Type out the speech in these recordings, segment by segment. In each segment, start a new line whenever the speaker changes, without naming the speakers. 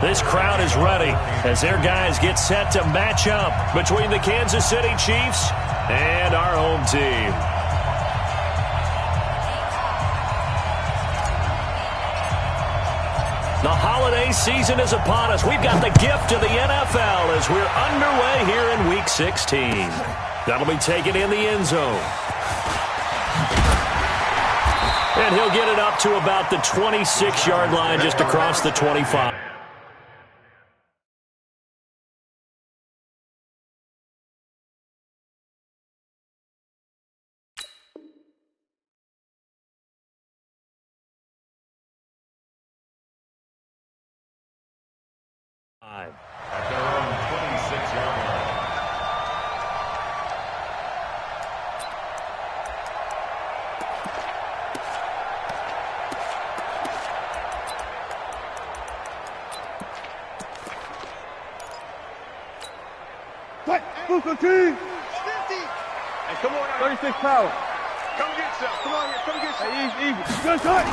This crowd is ready as their guys get set to match up between the Kansas City Chiefs and our home team. The holiday season is upon us. We've got the gift of the NFL as we're underway here in Week 16. That'll be taken in the end zone. And he'll get it up to about the 26-yard line just across the 25.
At their own 26-yard line.
What? Move the team. 50.
Hey, come on.
36 power.
Come get some. Come on here. Come get some.
Hey, easy. Good touch.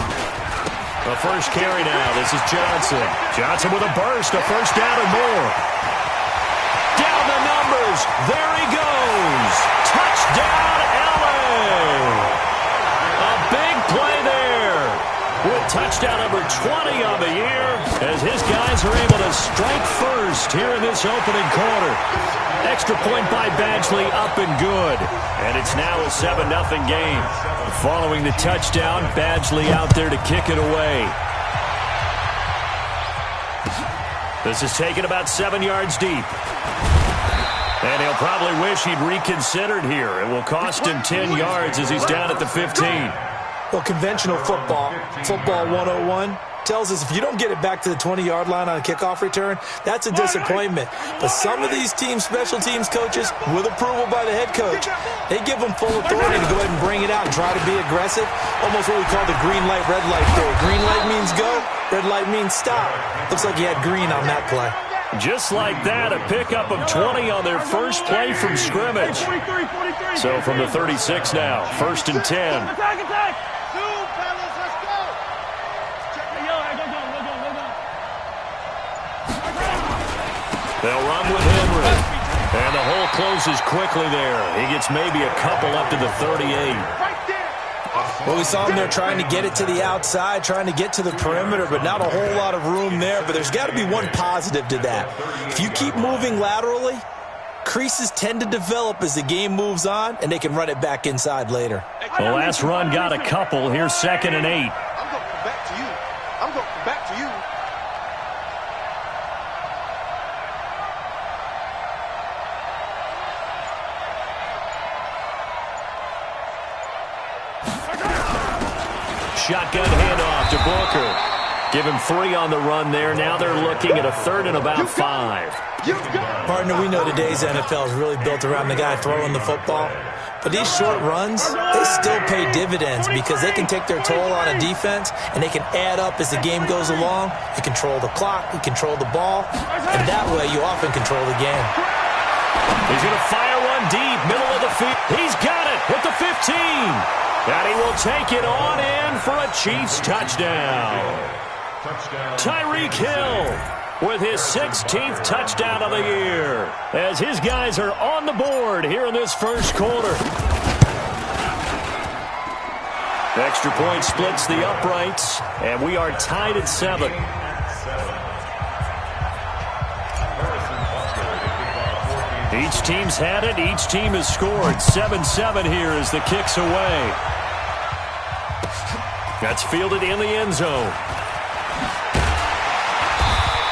The first carry now. This is Johnson. Johnson with a burst. A first down and more. Down the numbers. There he goes. Touchdown, LA. A big play there. With touchdown number 20 on the year as his guys are able to strike first here in this opening quarter. Extra point by Badgley up and good. And it's now a 7-0 game. Following the touchdown, Badgley out there to kick it away. This is taken about 7 yards deep. And he'll probably wish he'd reconsidered here. It will cost him 10 yards as he's down at the 15.
Well, conventional football 101, tells us if you don't get it back to the 20-yard line on a kickoff return, that's a disappointment. But some of these teams, special teams coaches, with approval by the head coach, they give them full authority to go ahead and bring it out and try to be aggressive. Almost what we call the green light, red light theory. Green light means go, red light means stop. Looks like he had green on that play.
Just like that, a pickup of 20 on their first play from scrimmage. So from the 36 now, 1st and 10.
Attack.
They'll run with Henry. And the hole closes quickly there. He gets maybe a couple up to the 38.
Well, we saw him there trying to get it to the outside, trying to get to the perimeter, but not a whole lot of room there. But there's got to be one positive to that. If you keep moving laterally, creases tend to develop as the game moves on, and they can run it back inside later.
The last run got a couple. Here's 2nd and 8.
I'm going to come back to you. I'm going to come back to you.
Shotgun handoff to Booker. Give him 3 on the run there. Now they're looking at a 3rd and about 5.
Partner, we know today's NFL is really built around the guy throwing the football. But these short runs, they still pay dividends because they can take their toll on a defense and they can add up as the game goes along. You control the clock, you control the ball, and that way you often control the game.
He's going to fire one deep, middle of the field. He's got it with the 15. And he will take it on in for a Chiefs touchdown. Tyreek Hill with his 16th touchdown of the year as his guys are on the board here in this first quarter. Extra point splits the uprights, and we are tied at 7. Each team's had it. Each team has scored. 7-7 here as the kick's away. That's fielded in the end zone.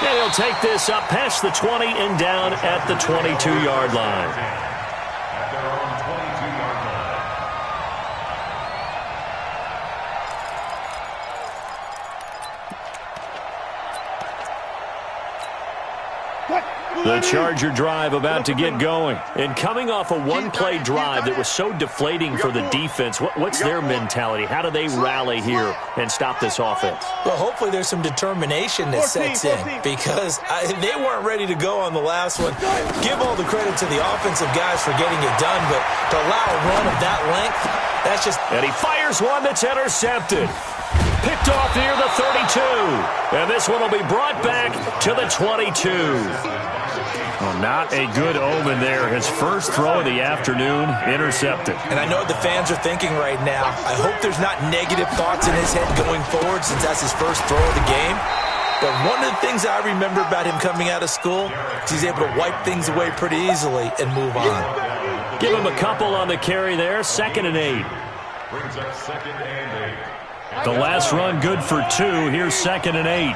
And he'll take this up past the 20 and down at the 22-yard line.
At their own 22-yard line.
The Charger drive about to get going. And coming off a one-play drive that was so deflating for the defense, what's their mentality? How do they rally here and stop this offense?
Well, hopefully there's some determination that sets in because they weren't ready to go on the last one. Give all the credit to the offensive guys for getting it done, but to allow a run of that length, that's just...
And he fires one that's intercepted. picked off near the 32. And this one will be brought back to the 22. Well, not a good omen there. His first throw of the afternoon intercepted.
And I know what the fans are thinking right now. I hope there's not negative thoughts in his head going forward since that's his first throw of the game. But one of the things I remember about him coming out of school is he's able to wipe things away pretty easily and move on.
Give him a couple on the carry there. 2nd and 8.
Brings up 2nd and 8.
The last run good for 2. Here's 2nd and 8.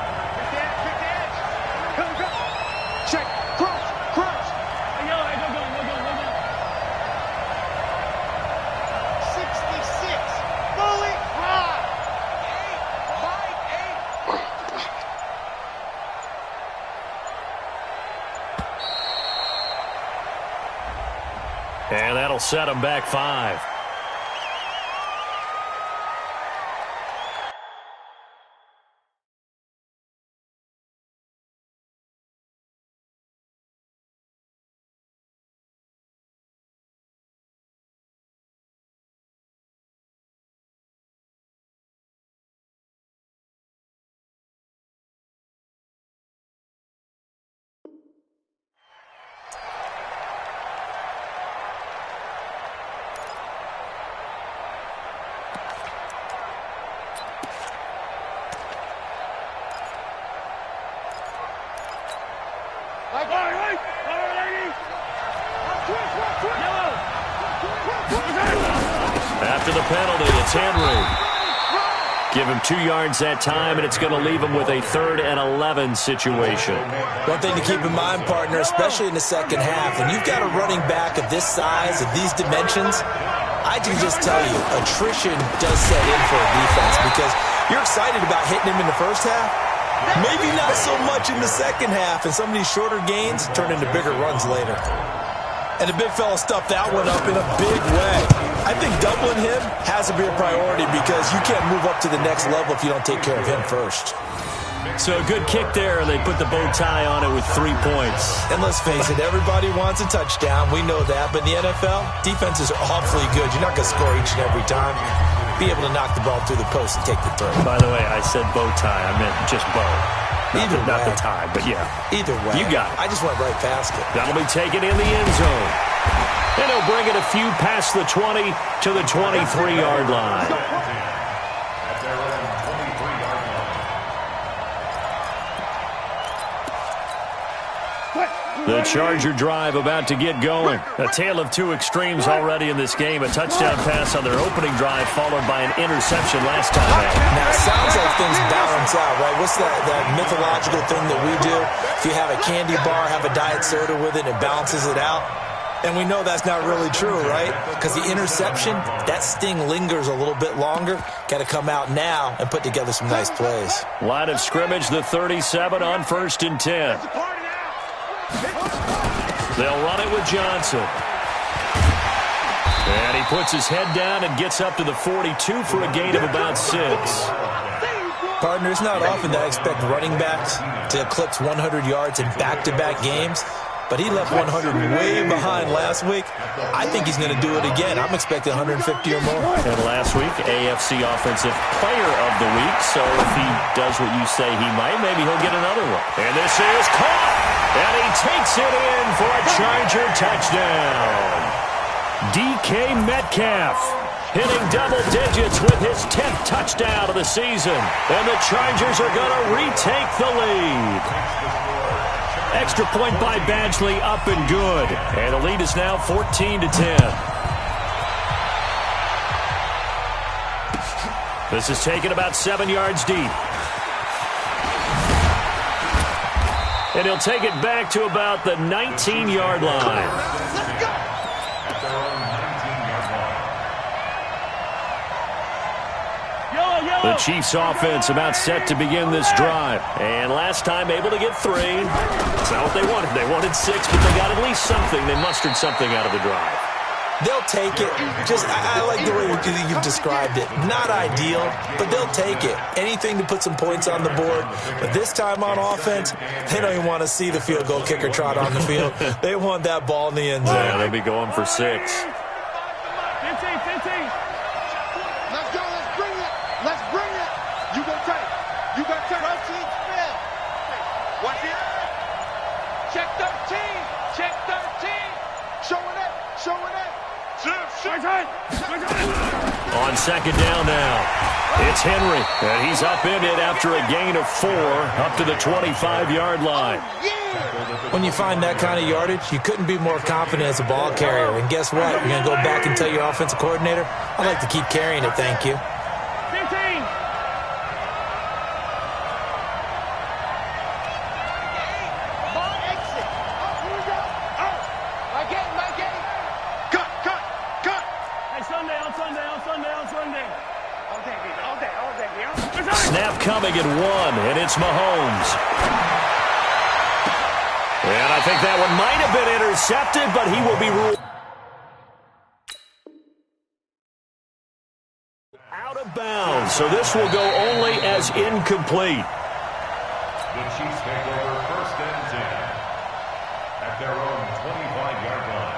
Check. Cross. Cross. 66. Fully high.
8. And that'll set him back 5. After the penalty, it's Henry. Give him 2 yards that time, and it's going to leave him with a 3rd and 11 situation.
One thing to keep in mind, partner, especially in the second half, when you've got a running back of this size, of these dimensions, I can just tell you, attrition does set in for a defense because you're excited about hitting him in the first half. Maybe not so much in the second half, and some of these shorter gains turn into bigger runs later. And the big fella stuffed that one up in a big way. I think doubling him has to be a priority because you can't move up to the next level if you don't take care of him first.
So a good kick there. They put the bow tie on it with 3 points.
And let's face it, everybody wants a touchdown. We know that. But in the NFL, defenses are awfully good. You're not going to score each and every time. Be able to knock the ball through the post and take the throw.
By the way, I said bow tie. I meant just bow. Not the tie, but yeah.
Either way.
You got it.
I just went right past it.
That'll be taken in the end zone. And he'll bring it a few past the 20 to the 23-yard line.
At their own 23-yard line.
The Charger drive about to get going. A tale of 2 extremes already in this game. A touchdown pass on their opening drive followed by an interception last time out.
Now, it sounds like things balance out, right? What's that mythological thing that we do? If you have a candy bar, have a diet soda with it, it balances it out. And we know that's not really true, right? Because the interception, that sting lingers a little bit longer. Got to come out now and put together some nice plays.
Line of scrimmage, the 37 on 1st and 10. They'll run it with Johnson. And he puts his head down and gets up to the 42 for a gain of about 6.
Partner, it's not often that I expect running backs to eclipse 100 yards in back-to-back games. But he left 100 way behind last week. I think he's going to do it again. I'm expecting 150 or more.
And last week, AFC Offensive Player of the Week. So if he does what you say he might, maybe he'll get another one. And this is caught. And he takes it in for a Charger touchdown. DK Metcalf hitting double digits with his 10th touchdown of the season. And the Chargers are going to retake the lead. Extra point by Badgley, up and good. And the lead is now 14-10. This is taken about 7 yards deep. And he'll take it back to about the 19-yard line. The Chiefs offense about set to begin this drive. And last time able to get 3. That's not what they wanted. They wanted 6, but they got at least something. They mustered something out of the drive.
They'll take it. I like the way you've described it. Not ideal, but they'll take it. Anything to put some points on the board. But this time on offense, they don't even want to see the field goal kicker trot on the field. They want that ball in the end zone.
Yeah, they'll be going for 6.
15.
Let's go. Let's bring it. Let's bring it. You Check 13. Check 13. Showing it. Showing it.
On second down now, it's Henry, and he's upended after a gain of 4 up to the 25-yard line.
When you find that kind of yardage, you couldn't be more confident as a ball carrier. And guess what? You're going to go back and tell your offensive coordinator, I'd like to keep carrying it, thank you.
15.
Snap coming at 1, and it's Mahomes. And I think that one might have been intercepted, but he will be ruled out of bounds. So this will go only as incomplete.
The Chiefs take over 1st and 10 at their own 25-yard line.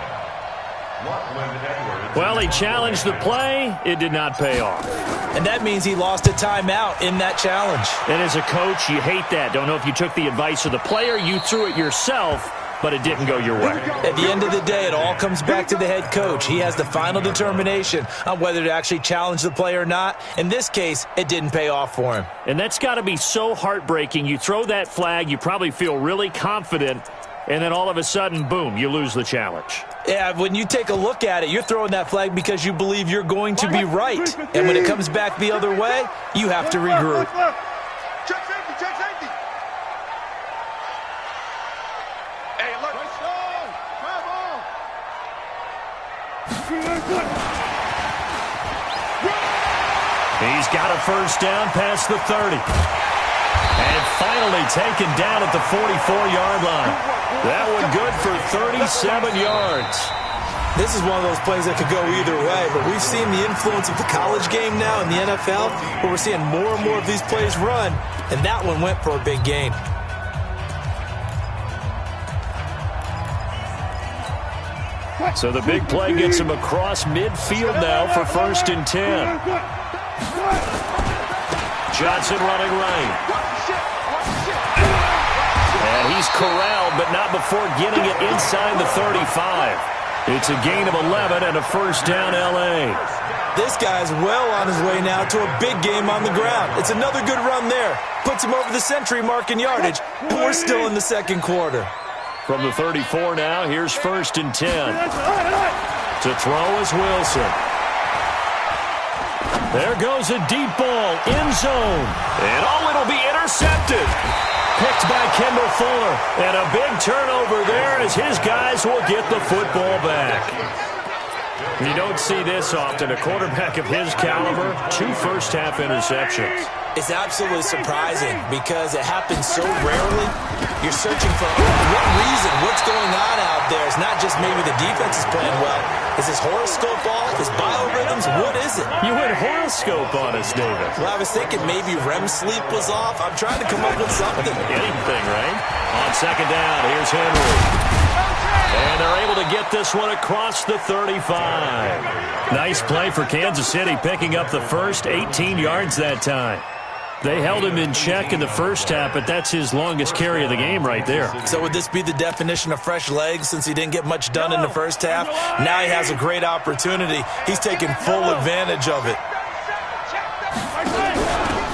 Well, he challenged the play. It did not pay off.
And that means he lost a timeout in that challenge.
And as a coach, you hate that. Don't know if you took the advice of the player, you threw it yourself, but it didn't go your way.
At the end of the day, it all comes back to the head coach. He has the final determination on whether to actually challenge the play or not. In this case, it didn't pay off for him.
And that's got to be so heartbreaking. You throw that flag, you probably feel really confident, and then all of a sudden, boom, you lose the challenge.
Yeah, when you take a look at it, you're throwing that flag because you believe you're going to be right. And when it comes back the other way, you have to regroup.
Check safety, check safety. Hey, look.
He's got a first down past the 30. And finally taken down at the 44-yard line. That one good for 37 yards.
This is one of those plays that could go either way, but we've seen the influence of the college game now in the NFL, where we're seeing more and more of these plays run, and that one went for a big gain.
So the big play gets him across midfield now for 1st and 10. Johnson running right. And he's corralled, but not before getting it inside the 35. It's a gain of 11 and a first down, L.A.
This guy's well on his way now to a big game on the ground. It's another good run there. Puts him over the century mark in yardage, and we're still in the second quarter.
From the 34 now, here's 1st and 10. To throw is Wilson. There goes a deep ball, end zone. And it'll be intercepted. Picked by Kendall Fuller. And a big turnover there as his guys will get the football back. You don't see this often. A quarterback of his caliber, 2 first-half interceptions.
It's absolutely surprising because it happens so rarely. You're searching for what reason, what's going on out there. It's not just maybe the defense is playing well. Is this horoscope off? Is biorhythms? What is it?
You went horoscope on us, David.
Well, I was thinking maybe REM sleep was off. I'm trying to come up with something.
Anything, right? On second down, here's Henry. And they're able to get this one across the 35. Nice play for Kansas City, picking up the first 18 yards that time. They held him in check in the first half, but that's his longest carry of the game right there.
So would this be the definition of fresh legs since he didn't get much done in the first half? Now he has a great opportunity. He's taking full advantage of it.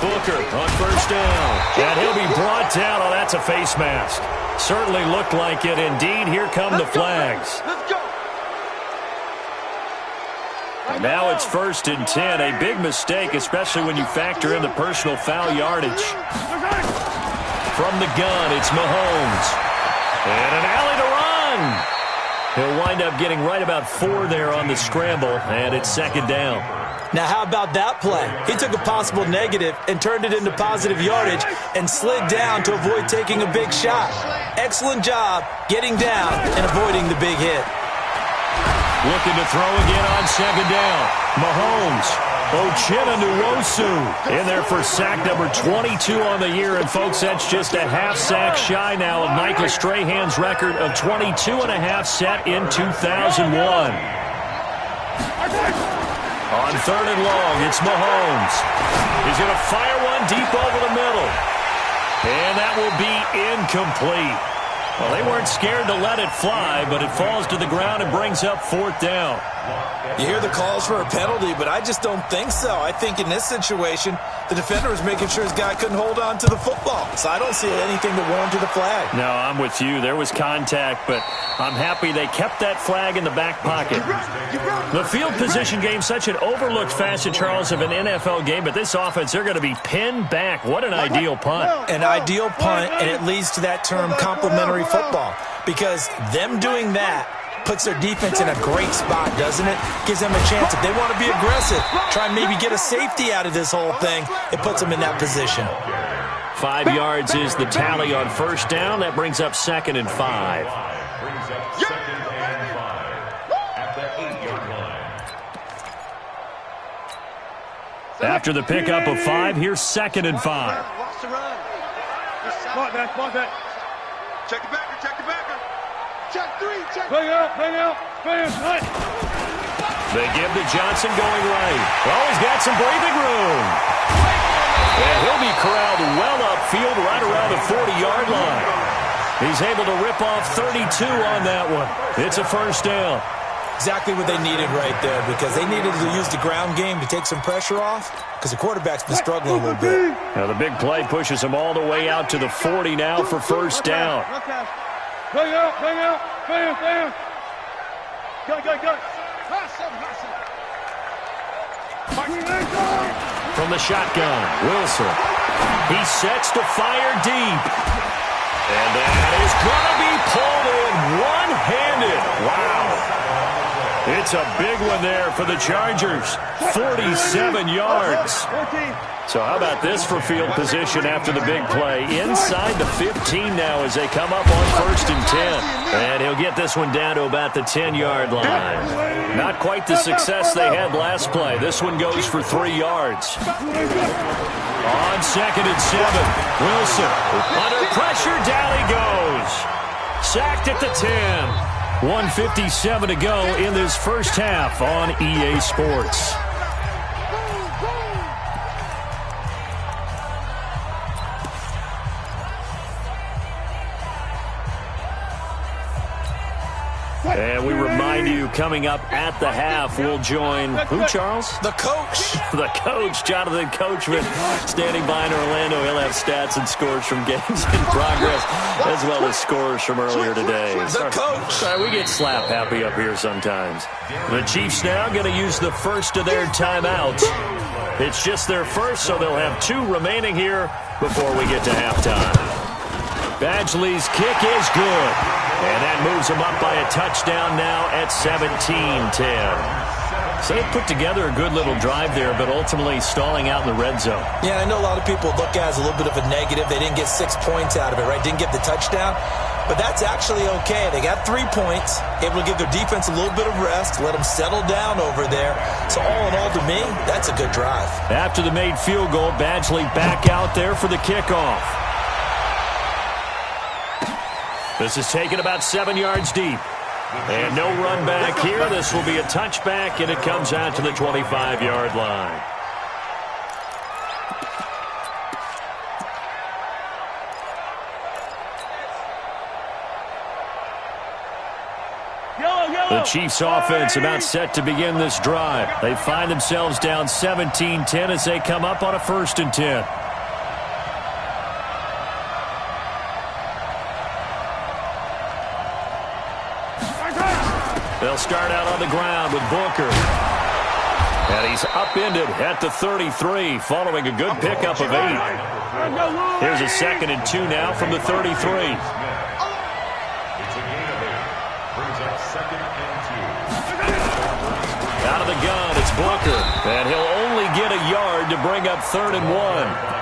Booker on first down. And he'll be brought down. Oh, that's a face mask. Certainly looked like it. Indeed, here come the flags.
Let's go.
And now it's 1st and 10. A big mistake, especially when you factor in the personal foul yardage. From the gun, it's Mahomes. And an alley to run. He'll wind up getting right about 4 there on the scramble, and it's 2nd down.
Now, how about that play? He took a possible negative and turned it into positive yardage and slid down to avoid taking a big shot. Excellent job getting down and avoiding the big hit.
Looking to throw again on 2nd down. Mahomes. Uchenna in there for sack number 22 on the year. And, folks, that's just a half sack shy now of Michael Strahan's record of 22.5 set in 2001. On 3rd and long, it's Mahomes. He's going to fire one deep over the middle. And that will be incomplete. Well, they weren't scared to let it fly, but it falls to the ground and brings up 4th down.
You hear the calls for a penalty, but I just don't think so. I think in this situation, the defender was making sure his guy couldn't hold on to the football. So I don't see anything that warranted a flag.
No, I'm with you. There was contact, but I'm happy they kept that flag in the back pocket. The field position game, such an overlooked facet, Charles, of an NFL game, but this offense, they're going to be pinned back. What an ideal punt.
An ideal punt, and it leads to that term complementary football, because them doing that puts their defense in a great spot, doesn't it? Gives them a chance. If they want to be aggressive, try and maybe get a safety out of this whole thing, it puts them in that position.
5 yards is the tally on 1st down. That brings up 2nd and 5.
Brings up 2nd and 5 at the 8-yard line.
After the pickup of 5, here's 2nd and 5.
Watch the run.
Spot that.
Check the backer, check the backer. Check 3, check.
Bring out. Right.
They give to Johnson going right. Well, he's got some breathing room. And he'll be corralled well upfield right around the 40-yard line. He's able to rip off 32 on that one. It's a 1st down.
Exactly what they needed right there, because they needed to use the ground game to take some pressure off, because the quarterback's been struggling a little bit.
Now the big play pushes him all the way out to the 40 now for 1st down.
Bring out. Fans. Go.
From the shotgun, Wilson. He sets to fire deep. And that is going to be pulled in one-handed. Wow. It's a big one there for the Chargers. 47 yards. So how about this for field position after the big play? Inside the 15 now as they come up on 1st and 10. And he'll get this one down to about the 10-yard line. Not quite the success they had last play. This one goes for 3 yards. On 2nd and 7, Wilson under pressure, down he goes. Sacked at the 10. 1:57 to go in this 1st half on EA Sports. And we remind you, coming up at the half, we'll join who, Charles?
The coach.
The coach, Jonathan Coachman, standing by in Orlando. He'll have stats and scores from games in progress, as well as scores from earlier today.
The coach.
Sorry, we get slap happy up here sometimes. The Chiefs now going to use the first of their timeouts. It's just their first, so they'll have 2 remaining here before we get to halftime. Badgley's kick is good. And that moves them up by a touchdown now at 17-10. So they put together a good little drive there, but ultimately stalling out in the red zone.
Yeah, I know a lot of people look at it as a little bit of a negative. They didn't get 6 points out of it, right? Didn't get the touchdown. But that's actually okay. They got 3 points, able to give their defense a little bit of rest, let them settle down over there. So all in all, to me, that's a good drive.
After the made field goal, Badgley back out there for the kickoff. This is taken about 7 yards deep. And no run back here. This will be a touchback, and it comes out to the 25-yard line. The Chiefs offense about set to begin this drive. They find themselves down 17-10 as they come up on a 1st and 10. They'll start out on the ground with Booker. And he's upended at the 33, following a good pickup of 8. Here's a 2nd and 2 now from the 33.
It's a gain of 8. Brings up 2nd and 2.
Out of the gun, it's Booker. And he'll only get a yard to bring up 3rd and 1.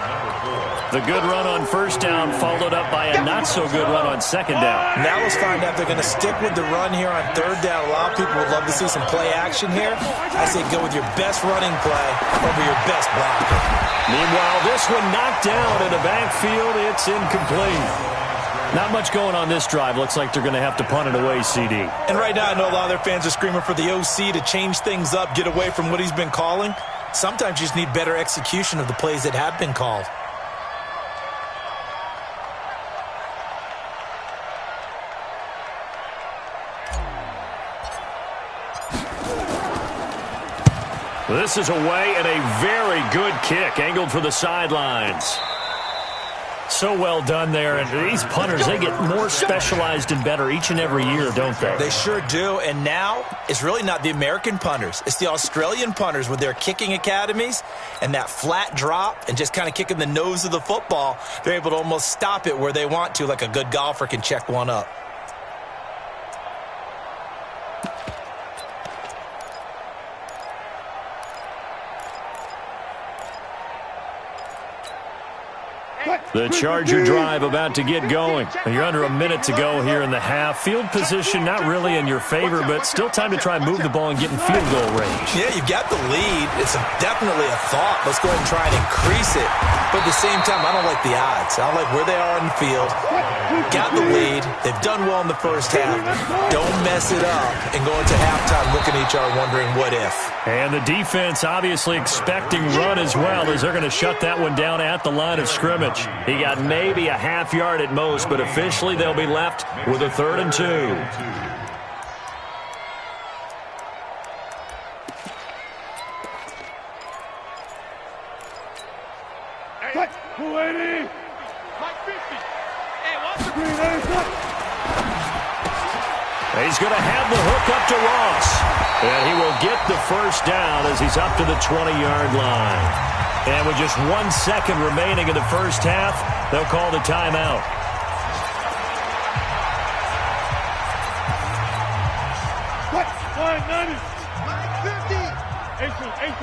The good run on 1st down followed up by a not-so-good run on 2nd down.
Now let's find out if they're going to stick with the run here on 3rd down. A lot of people would love to see some play action here. I say go with your best running play over your best blocker.
Meanwhile, this one knocked down in the backfield. It's incomplete. Not much going on this drive. Looks like they're going to have to punt it away, CD.
And right now, I know a lot of their fans are screaming for the OC to change things up, get away from what he's been calling. Sometimes you just need better execution of the plays that have been called.
This is away and a very good kick angled for the sidelines. So well done there, and these punters, they get more specialized and better each and every year, don't they?
They sure do, and now it's really not the American punters. It's the Australian punters with their kicking academies and that flat drop and just kind of kicking the nose of the football. They're able to almost stop it where they want to, like a good golfer can check one up.
The Charger drive about to get going. You're under a minute to go here in the half. Field position not really in your favor, but still time to try and move the ball and get in field goal range.
Yeah, you've got the lead. It's definitely a thought. Let's go ahead and try and increase it. But at the same time, I don't like the odds. I don't like where they are on the field. Got the lead. They've done well in the first half. Don't mess it up and go into halftime looking at each other wondering what if.
And the defense obviously expecting run as well, as they're going to shut that one down at the line of scrimmage. He got maybe a half yard at most, but officially they'll be left with a 3rd and 2.
Hey, 280.
Mike 50. Hey, watch the
Green, hey,
He's going to have the hook up to Ross. And he will get the first down as he's up to the 20-yard line. And with just 1 second remaining in the first half, they'll call the timeout.
what? 990.
Mike 50.
18.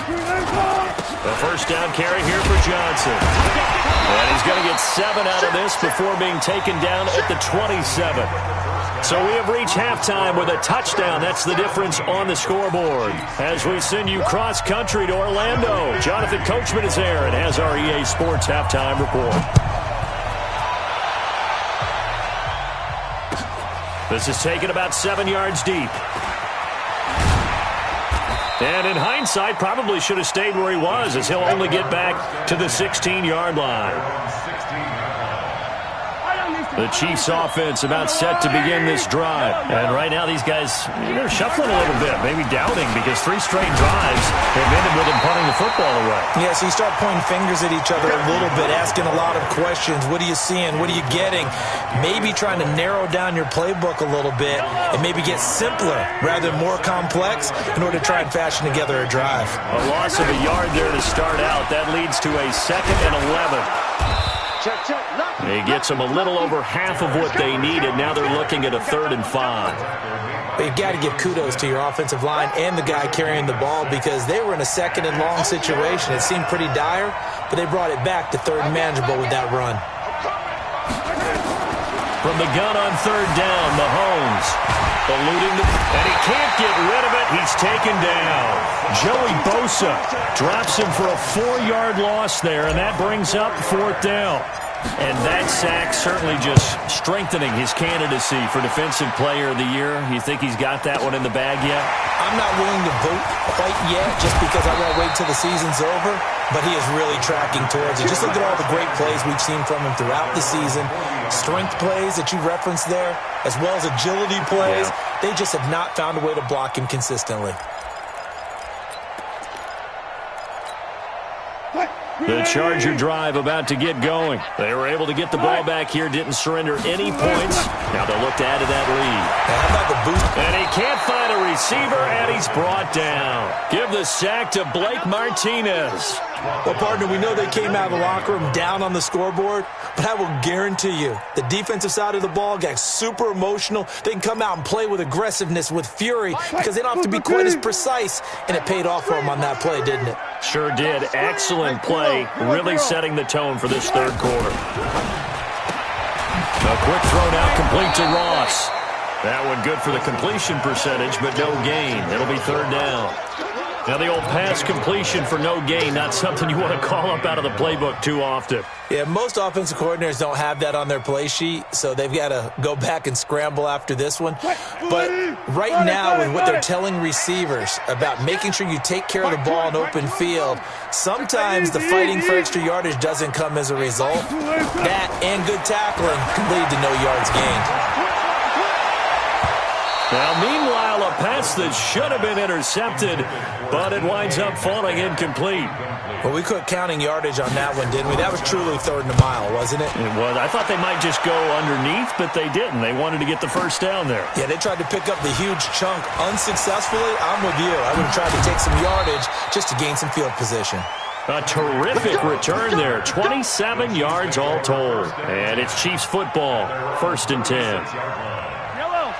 Green, hey,
The first down carry here for Johnson. And he's going to get 7 out of this before being taken down at the 27. So we have reached halftime with a touchdown. That's the difference on the scoreboard. As we send you cross-country to Orlando, Jonathan Coachman is there and has our EA Sports halftime report. This is taken about 7 yards deep. And in hindsight, probably should have stayed where he was, as he'll only get back to the 16-yard line. The Chiefs offense about set to begin this drive. And right now these guys, they're shuffling a little bit, maybe doubting, because 3 straight drives have ended with them punting the football away.
Yeah, so you start pointing fingers at each other a little bit, asking a lot of questions. What are you seeing? What are you getting? Maybe trying to narrow down your playbook a little bit and maybe get simpler rather than more complex in order to try and fashion together a drive.
A loss of a yard there to start out. That leads to a 2nd and 11.
Check.
He gets them a little over half of what they needed. Now they're looking at a 3rd and 5.
But you've got to give kudos to your offensive line and the guy carrying the ball, because they were in a 2nd and long situation. It seemed pretty dire, but they brought it back to 3rd and manageable with that run.
From the gun on 3rd down, Mahomes eluding and he can't get rid of it. He's taken down. Joey Bosa drops him for a 4-yard loss there, and that brings up 4th down. And that sack certainly just strengthening his candidacy for Defensive Player of the Year. You think he's got that one in the bag yet?
I'm not willing to vote quite yet, just because I want to wait till the season's over, but he is really tracking towards it. Just look at all the great plays we've seen from him throughout the season. Strength plays that you referenced there, as well as agility plays. They just have not found a way to block him consistently.
The Charger drive about to get going. They were able to get the ball back here, didn't surrender any points. Now they'll look to add to that lead.
How about the boost?
And he can't find a receiver, and he's brought down. Give the sack to Blake Martinez.
Well, partner, we know they came out of the locker room down on the scoreboard, but I will guarantee you the defensive side of the ball got super emotional. They can come out and play with aggressiveness, with fury, because they don't have to be quite as precise, and it paid off for them on that play, didn't it?
Sure did. Excellent play, really setting the tone for this 3rd quarter. A quick throw now complete to Ross. That one good for the completion percentage, but no gain. It'll be 3rd down. Now the old pass completion for no gain, not something you want to call up out of the playbook too often.
Yeah, most offensive coordinators don't have that on their play sheet, so they've got to go back and scramble after this one. But right now, with what they're telling receivers about making sure you take care of the ball in open field, sometimes the fighting for extra yardage doesn't come as a result. That and good tackling can lead to no yards gained.
Now, meanwhile, a pass that should have been intercepted, but it winds up falling incomplete.
Well, we quit counting yardage on that one, didn't we? That was truly 3rd and a mile, wasn't it?
It was. I thought they might just go underneath, but they didn't. They wanted to get the first down there.
Yeah, they tried to pick up the huge chunk unsuccessfully. I'm with you. I would have tried to take some yardage just to gain some field position.
A terrific return there. 27 yards all told. And it's Chiefs football. 1st and 10.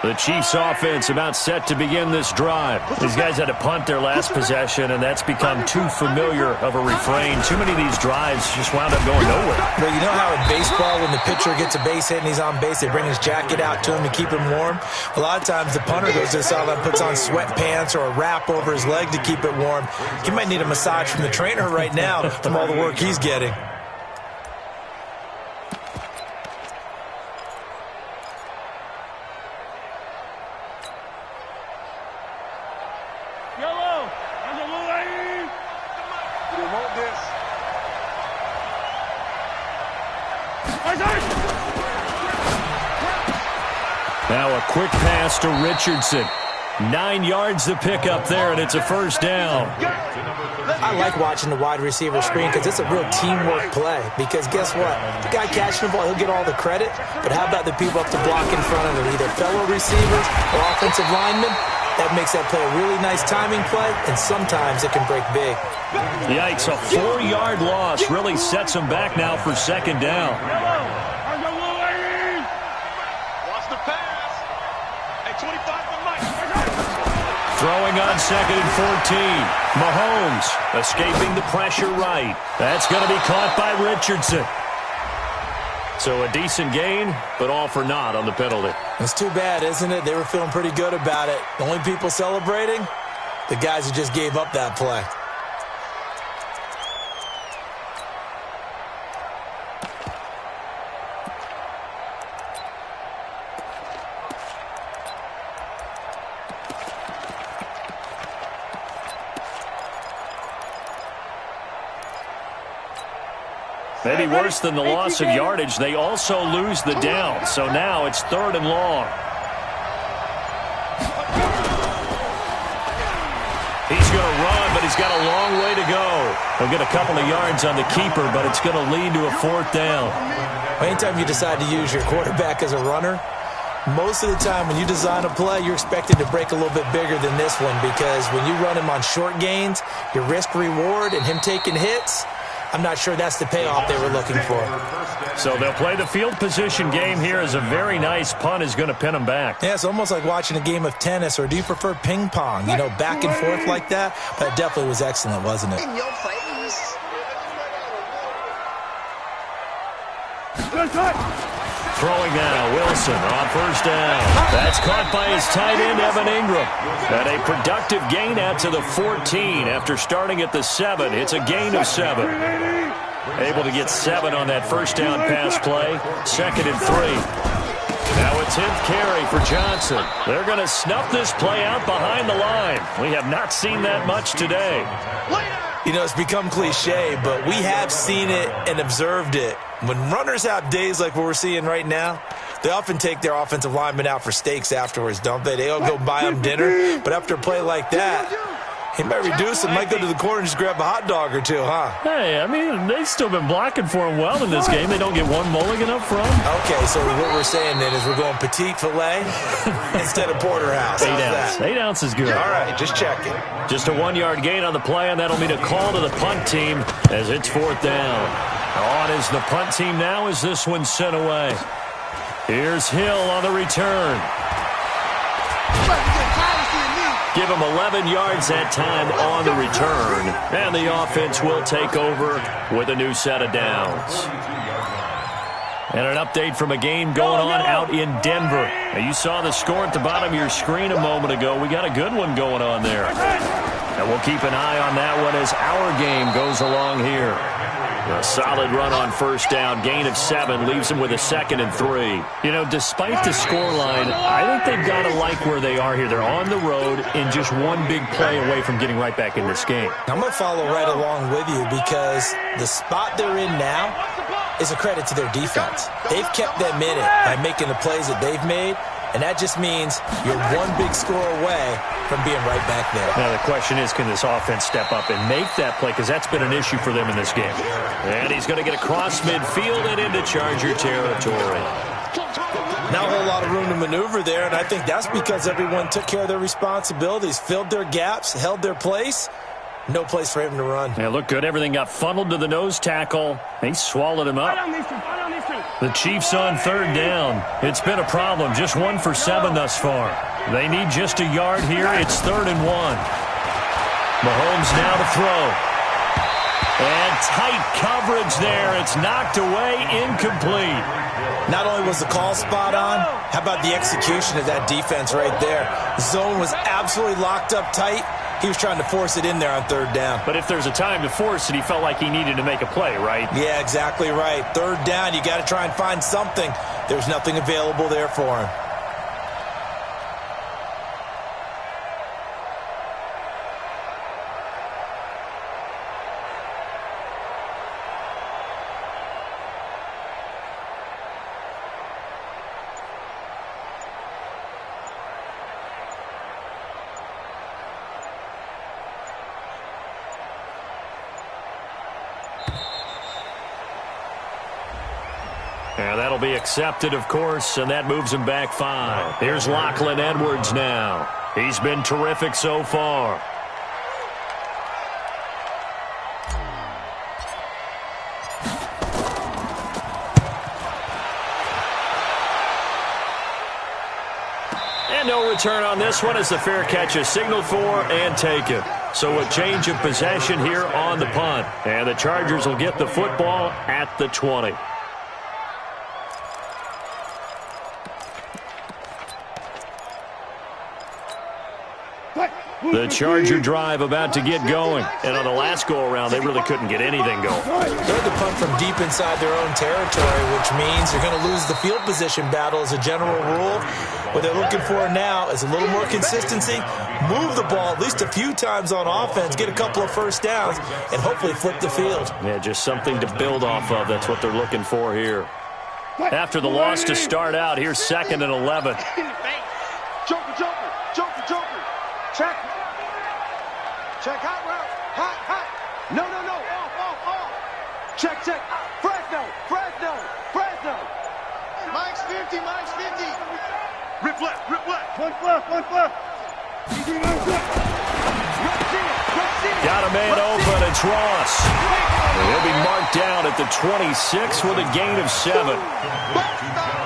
The Chiefs offense about set to begin this drive. These guys had to punt their last possession, and that's become too familiar of a refrain. Too many of these drives just wound up going nowhere.
Well, you know how in baseball, when the pitcher gets a base hit and he's on base, they bring his jacket out to him to keep him warm? A lot of times the punter goes to the sideline, puts on sweatpants or a wrap over his leg to keep it warm. He might need a massage from the trainer right now from all the work he's getting.
Now a quick pass to Richardson. 9 yards to pick up there, and it's a first down.
I like watching the wide receiver screen because it's a real teamwork play. Because guess what? The guy catching the ball, he'll get all the credit. But how about the people up to block in front of him, either fellow receivers or offensive linemen? That makes that play a really nice timing play, and sometimes it can break big.
Yikes, a 4-yard loss really sets him back now for 2nd down.
Watch the pass. Hey, 25 for Mike.
Throwing on 2nd and 14. Mahomes escaping the pressure right. That's going to be caught by Richardson. So a decent gain, but all for naught on the penalty.
It's too bad, isn't it? They were feeling pretty good about it. The only people celebrating, the guys who just gave up that play.
Maybe worse than the loss of yardage, they also lose the down. So now it's 3rd and long. He's going to run, but he's got a long way to go. He'll get a couple of yards on the keeper, but it's going to lead to a 4th down.
Anytime you decide to use your quarterback as a runner, most of the time when you design a play, you're expected to break a little bit bigger than this one, because when you run him on short gains, your risk-reward and him taking hits, I'm not sure that's the payoff they were looking for.
So they'll play the field position game here as a very nice punt is going to pin them back.
Yeah, it's almost like watching a game of tennis, or do you prefer ping pong? You know, back and forth like that? That definitely was excellent, wasn't it?
In your face.
Throwing now, Wilson on 1st down. That's caught by his tight end, Evan Ingram. And a productive gain out to the 14 after starting at the 7. It's a gain of 7. Able to get 7 on that 1st down pass play. 2nd and 3. Now a 10th carry for Johnson. They're going to snuff this play out behind the line. We have not seen that much today.
You know, it's become cliche, but we have seen it and observed it. When runners have days like what we're seeing right now, they often take their offensive linemen out for steaks afterwards, don't they? They all go buy them dinner. But after a play like that, he might reduce it, might go to the corner and just grab a hot dog or two, huh?
Hey, I mean, they've still been blocking for him well in this game. They don't get one mulligan up front.
Okay, so what we're saying then is we're going petite filet instead of porterhouse.
8 ounce. 8 ounce is good.
All right, just checking.
Just a 1-yard gain on the play, and that'll mean a call to the punt team as it's 4th down. On is the punt team now as this one's sent away. Here's Hill on the return. Give him 11 yards that time on the return. And the offense will take over with a new set of downs. And an update from a game going on out in Denver. Now, you saw the score at the bottom of your screen a moment ago. We got a good one going on there. And we'll keep an eye on that one as our game goes along here. A solid run on 1st down, gain of 7, leaves them with a 2nd and 3. You know, despite the scoreline, I think they've got to like where they are here. They're on the road and just one big play away from getting right back in this game.
I'm going to follow right along with you, because the spot they're in now is a credit to their defense. They've kept them in it by making the plays that they've made, and that just means you're one big score away from being right back there.
Now, the question is, can this offense step up and make that play? Because that's been an issue for them in this game. And he's going to get across midfield and into Charger territory.
Not a whole lot of room to maneuver there, and I think that's because everyone took care of their responsibilities, filled their gaps, held their place. No place for him to run.
Yeah, looked good. Everything got funneled to the nose tackle. He swallowed him up. The Chiefs on third down. It's been a problem. Just 1 for 7 thus far. They need just a yard here. It's 3rd and 1. Mahomes now to throw. And tight coverage there. It's knocked away, incomplete.
Not only was the call spot on, how about the execution of that defense right there? The zone was absolutely locked up tight. He was trying to force it in there on 3rd down.
But if there's a time to force it, he felt like he needed to make a play, right?
Yeah, exactly right. 3rd down, you got to try and find something. There's nothing available there for him.
Yeah, that'll be accepted, of course, and that moves him back 5. Here's Lachlan Edwards now. He's been terrific so far. And no return on this one as the fair catch is signaled for and taken. So a change of possession here on the punt. And the Chargers will get the football at the 20. The Charger drive about to get going. And on the last go-around, they really couldn't get anything going.
They're the punt from deep inside their own territory, which means you're going to lose the field position battle as a general rule. What they're looking for now is a little more consistency, move the ball at least a few times on offense, get a couple of first downs, and hopefully flip the field.
Yeah, just something to build off of. That's what they're looking for here. After the loss to start out, here's 2nd and 11.
Joker, joker, joker, joker. Check. Check, hot route. Hot, hot. No, no, no. Off. Check, check. Fresno. Mike's 50. Rip left.
One left.
Got a man open. It's Ross. And he'll be marked down at the 26 with a gain of 7.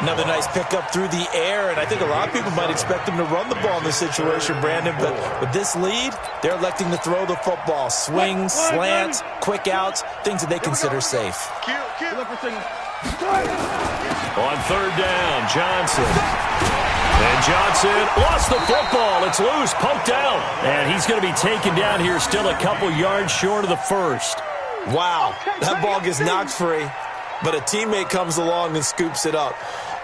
Another nice pickup through the air, and I think a lot of people might expect him to run the ball in this situation, Brandon, but with this lead, they're electing to throw the football. Swings, slants, quick outs, things that they consider safe.
On 3rd down, Johnson. And Johnson lost the football. It's loose, poked out. And he's going to be taken down here still a couple yards short of the 1st.
Wow, that ball gets knocked free, but a teammate comes along and scoops it up.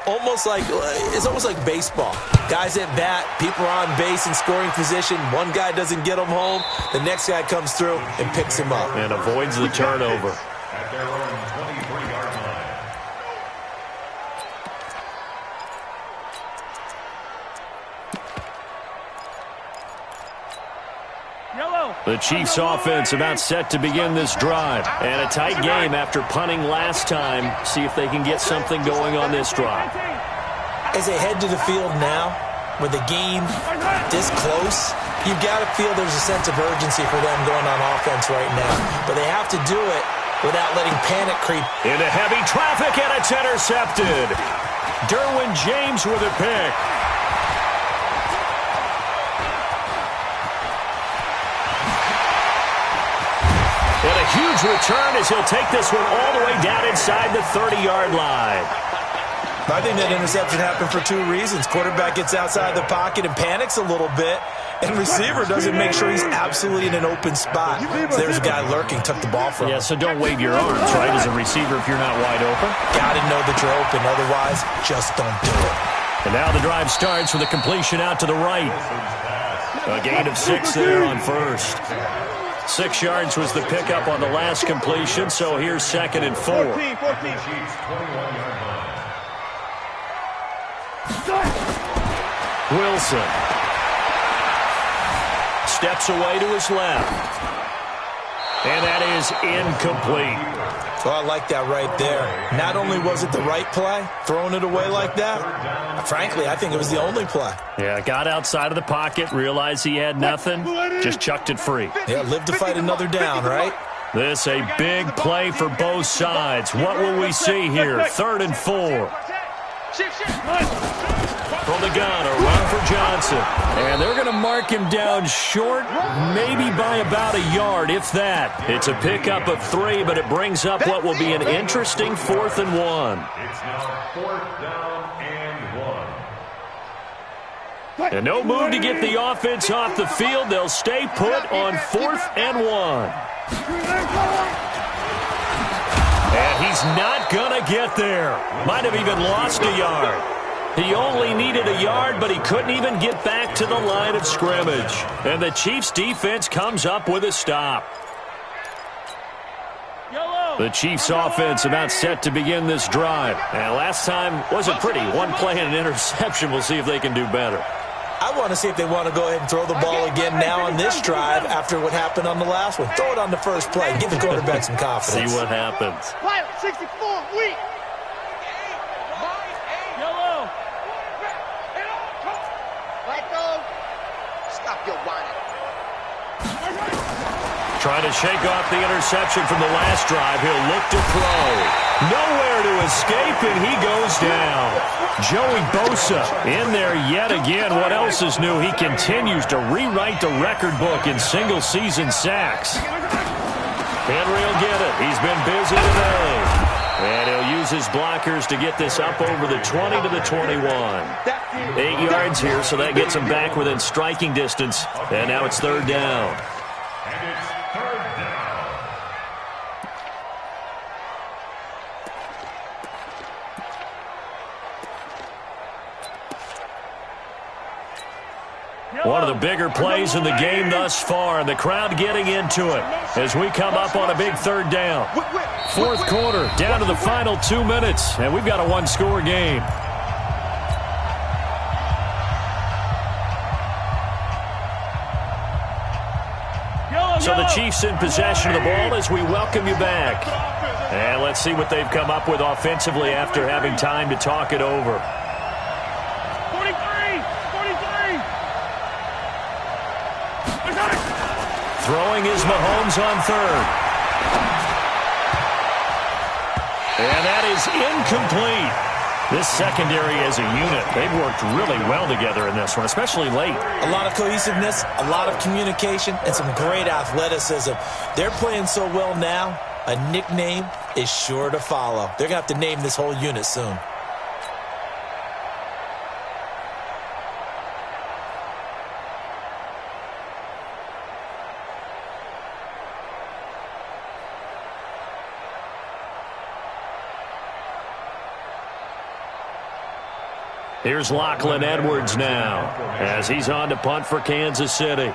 It's almost like baseball. Guys at bat, people are on base in scoring position. One guy doesn't get him home. The next guy comes through and picks him up.
And avoids the turnover.
At their own 23-yard line.
The Chiefs offense about set to begin this drive. And a tight game after punting last time. See if they can get something going on this drive.
As they head to the field now, with the game this close, you've got to feel there's a sense of urgency for them going on offense right now. But they have to do it without letting panic creep.
Into heavy traffic, and it's intercepted. Derwin James with a pick. And a huge return as he'll take this one all the way down inside the 30-yard line.
I think that interception happened for 2 reasons. Quarterback gets outside the pocket and panics a little bit, and receiver doesn't make sure he's absolutely in an open spot. So there's a guy lurking, took the ball from him.
Yeah, so don't wave your arms, right, as a receiver if you're not wide open.
Got to know that you're open, otherwise just don't do it.
And now the drive starts with a completion out to the right. A gain of 6 there on 1st. 6 yards was the pickup on the last completion, so here's 2nd and 4.
14.
Wilson steps away to his left. And that is incomplete.
Well, I like that right there. Not only was it the right play, throwing it away like that, frankly, I think it was the only play.
Yeah, got outside of the pocket, realized he had nothing, just chucked it free.
Yeah, live to fight another down, right?
This a big play for both sides. What will we see here? 3rd and 4. From the gun, a run for Johnson. And they're going to mark him down short, maybe by about a yard, if that. It's a pickup of 3, but it brings up what will be an interesting 4th and 1.
It's now 4th down and 1.
And no move to get the offense off the field. They'll stay put on 4th and 1. And he's not going to get there. Might have even lost a yard. He only needed a yard, but he couldn't even get back to the line of scrimmage. And the Chiefs' defense comes up with a stop. The Chiefs' offense about set to begin this drive. And last time wasn't pretty. One play and an interception. We'll see if they can do better.
I want to see if they want to go ahead and throw the ball again now on this drive after what happened on the last one. Throw it on the first play and give the quarterback some confidence.
See what happens.
Pilot 64, weak. Yellow. Let go. Stop your whining.
Trying to shake off the interception from the last drive. He'll look to throw. Nowhere to escape, and he goes down. Joey Bosa in there yet again. What else is new? He continues to rewrite the record book in single-season sacks. Henry will get it. He's been busy today. And he'll use his blockers to get this up over the 20 to the 21. 8 yards here, so that gets him back within striking distance. And now it's 3rd down.
And it's 3rd down.
One of the bigger plays in the game thus far, and the crowd getting into it as we come up on a big 3rd down. 4th quarter, down to the final 2 minutes, and we've got a one-score game. So the Chiefs in possession of the ball as we welcome you back. And let's see what they've come up with offensively after having time to talk it over.
43.
Throwing is Mahomes on 3rd. And that is incomplete. This secondary as a unit, they've worked really well together in this one, especially late.
A lot of cohesiveness, a lot of communication, and some great athleticism. They're playing so well now, a nickname is sure to follow. They're going to have to name this whole unit soon.
Here's Lachlan Edwards now as he's on to punt for Kansas City.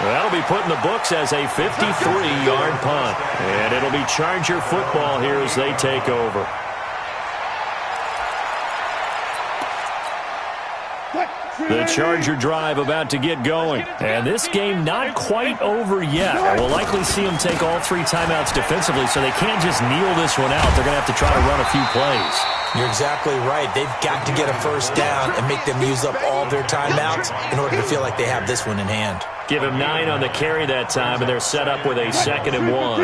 That'll be put in the books as a 53-yard punt. And it'll be Charger football here as they take over. The Charger drive about to get going. And this game not quite over yet. We'll likely see them take all 3 timeouts defensively, so they can't just kneel this one out. They're going to have to try to run a few plays.
You're exactly right. They've got to get a first down and make them use up all their timeouts in order to feel like they have this one in hand.
Give him 9 on the carry that time, and they're set up with a 2nd and 1.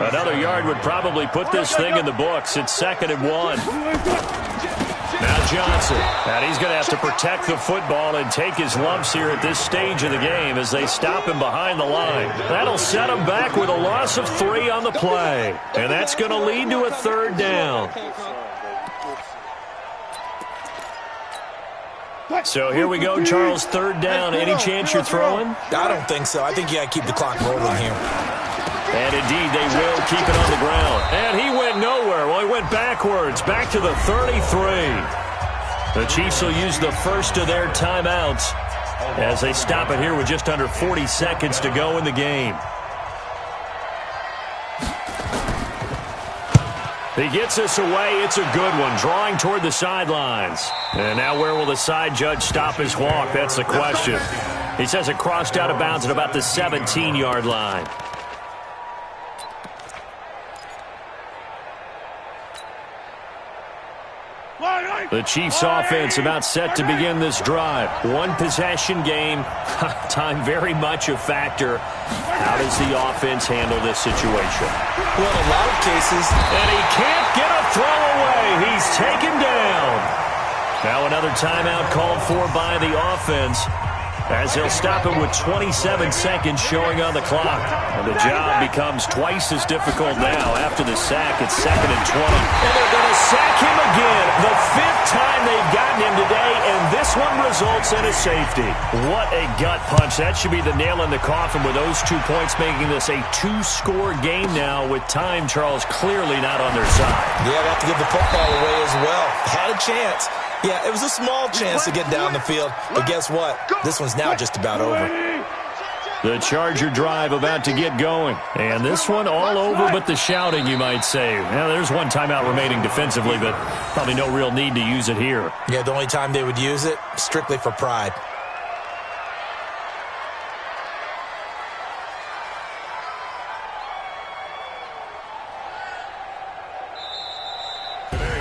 Another yard would probably put this thing in the books. It's 2nd and 1. Now Johnson, and he's going to have to protect the football and take his lumps here at this stage of the game as they stop him behind the line. That'll set him back with a loss of 3 on the play, and that's going to lead to a 3rd down. So here we go, Charles, 3rd down. Any chance you're throwing?
I don't think so. I think you got to keep the clock rolling here.
And indeed, they will keep it on the ground. And he went nowhere. Well, he went backwards, back to the 33. The Chiefs will use the first of their timeouts as they stop it here with just under 40 seconds to go in the game. He gets us away. It's a good one, drawing toward the sidelines. And now where will the side judge stop his walk? That's the question. He says it crossed out of bounds at about the 17-yard line. The Chiefs' offense about set to begin this drive. One possession game. Time very much a factor. How does the offense handle this situation?
Well, in a lot of cases.
And he can't get a throw away. He's taken down. Now another timeout called for by the offense, as they'll stop him with 27 seconds showing on the clock. And the job becomes twice as difficult now after the sack. It's 2nd and 20. And they're going to sack him again. The 5th time they've gotten him today, and this one results in a safety. What a gut punch. That should be the nail in the coffin with those 2 points, making this a 2-score game now with time, Charles, clearly not on their side.
Yeah, they have to give the football away as well. Had a chance. Yeah, it was a small chance to get down the field, but guess what? This one's now just about over.
The Charger drive about to get going. And this one all over but the shouting, you might say. Now, there's one timeout remaining defensively, but probably no real need to use it here.
Yeah, the only time they would use it, strictly for pride.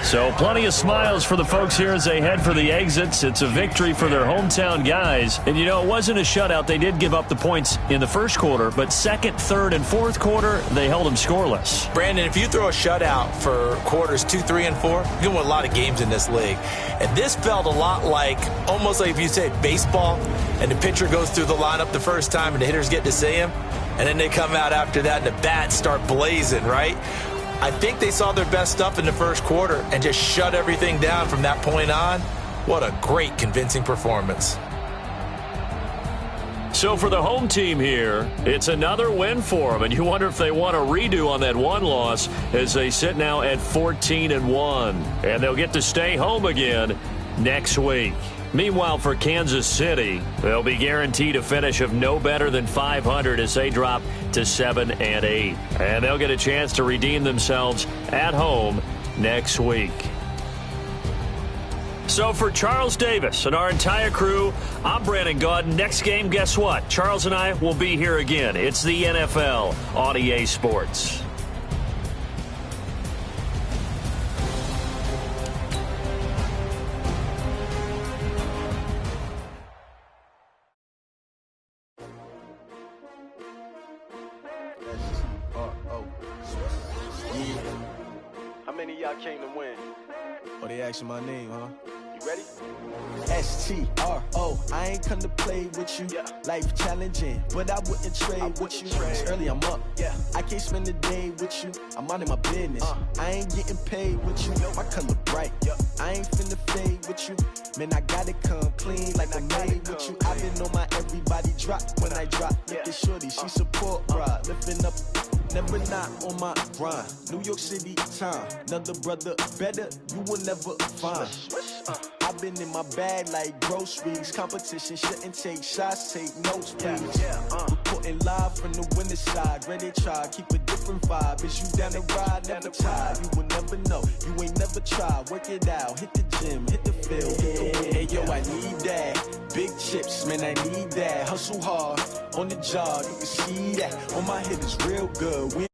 So plenty of smiles for the folks here as they head for the exits. It's a victory for their hometown guys. And, you know, it wasn't a shutout. They did give up the points in the first quarter, but second, third, and fourth quarter, they held them scoreless.
Brandon, if you throw a shutout for quarters 2, 3, and 4, you're going to win a lot of games in this league. And this felt a lot like, almost like if you say baseball, and the pitcher goes through the lineup the first time and the hitters get to see him, and then they come out after that and the bats start blazing, right? I think they saw their best stuff in the first quarter and just shut everything down from that point on. What a great, convincing performance.
So for the home team here, it's another win for them, and you wonder if they want a redo on that one loss as they sit now at 14-1, and they'll get to stay home again next week. Meanwhile, for Kansas City, they'll be guaranteed a finish of no better than 500 as they drop to 7-8. And they'll get a chance to redeem themselves at home next week. So for Charles Davis and our entire crew, I'm Brandon Gaudin. Next game, guess what? Charles and I will be here again. It's the NFL on EA Sports.
Came to win.
Oh, they asking my name, huh?
You ready?
S-T-R-O. I ain't come to play with you.
Yeah.
Life challenging, but I wouldn't trade with you. It's early, I'm up.
Yeah.
I can't spend the day with you. I'm out in my business. I ain't getting paid with you. My color bright. I ain't finna fade with you. Man, I gotta come clean like I made with you. I've been on my everybody drop when I drop. Look at shorty, she support ride. Lifting up, never not on my grind. New York City time. Another brother better, you will never find. I've been in my bag like groceries. Competition shouldn't take shots, take notes, please. Reporting live from the winner's side. Ready to try, keep a different vibe. Is you down the ride, never tired. You will never know, you ain't never tried. Work it out, hit the gym, hit the field, hit the win. Hey yo, I need that. Big chips, man, I need that. Hustle hard, on the job, you can see that. On my head is real good. We